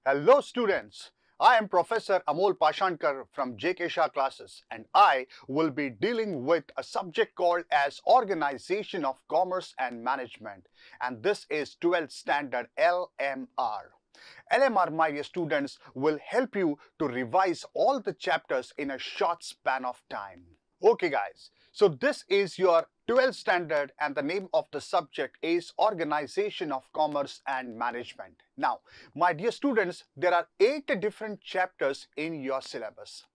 Hello students, I am Professor Amol Pashankar from JKSC classes and I will be dealing with a subject called as Organization of Commerce and Management, and this is 12th standard LMR. LMR, my dear students, will help you to revise all the chapters in a short span of time. Okay guys, so this is your 12th standard and the name of the subject is Organization of Commerce and Management. Now, my dear students, there are 8 different chapters in your syllabus.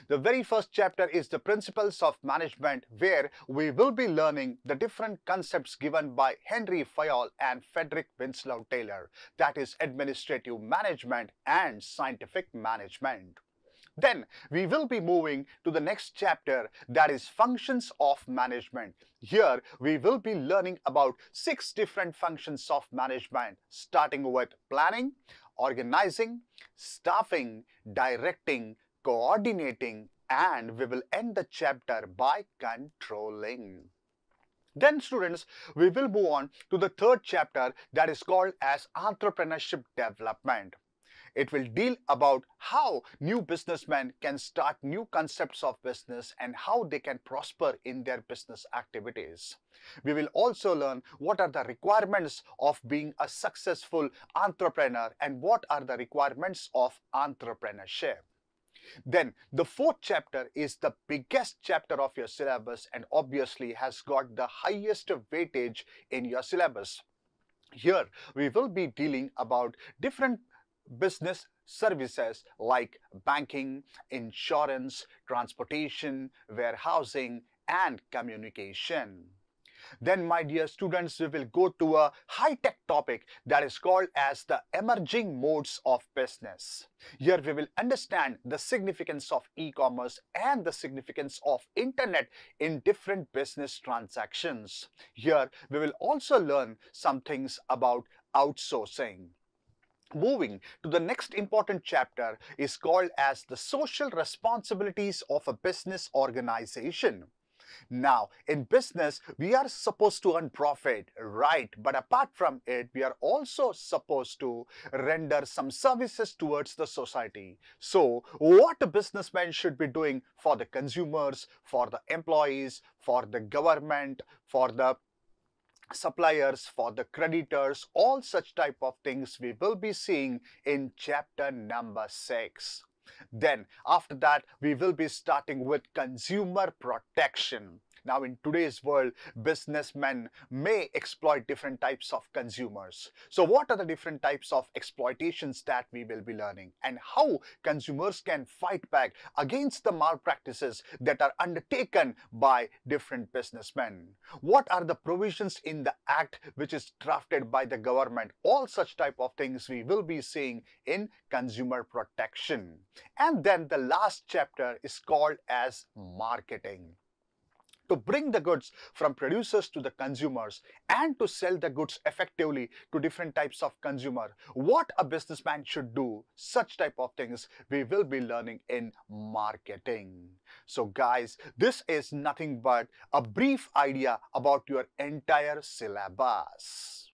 The very first chapter is the Principles of Management, where we will be learning the different concepts given by Henry Fayol and Frederick Winslow Taylor, that is Administrative Management and Scientific Management. Then we will be moving to the next chapter, that is Functions of Management. Here we will be learning about 6 different functions of management, starting with planning, organizing, staffing, directing, coordinating, and we will end the chapter by controlling. Then students, we will move on to the third chapter, that is called as Entrepreneurship Development. It will deal about how new businessmen can start new concepts of business and how they can prosper in their business activities. We will also learn what are the requirements of being a successful entrepreneur and what are the requirements of entrepreneurship. Then the fourth chapter is the biggest chapter of your syllabus and obviously has got the highest weightage in your syllabus. Here we will be dealing about different business services like banking, insurance, transportation, warehousing, and communication. Then, my dear students, we will go to a high-tech topic that is called as the emerging modes of business. Here we will understand the significance of e-commerce and the significance of internet in different business transactions. Here we will also learn some things about outsourcing. Moving to the next important chapter is called as the social responsibilities of a business organization. Now, in business, we are supposed to earn profit, right? But apart from it, we are also supposed to render some services towards the society. So, what a businessman should be doing for the consumers, for the employees, for the government, for the suppliers, for the creditors, all such type of things we will be seeing in chapter number 6. Then after that we will be starting with consumer protection. Now in today's world, businessmen may exploit different types of consumers. So what are the different types of exploitations that we will be learning and how consumers can fight back against the malpractices that are undertaken by different businessmen? What are the provisions in the act which is drafted by the government? All such type of things we will be seeing in consumer protection. And then the last chapter is called as marketing. To bring the goods from producers to the consumers and to sell the goods effectively to different types of consumer, what a businessman should do, such type of things we will be learning in marketing. So guys, this is nothing but a brief idea about your entire syllabus.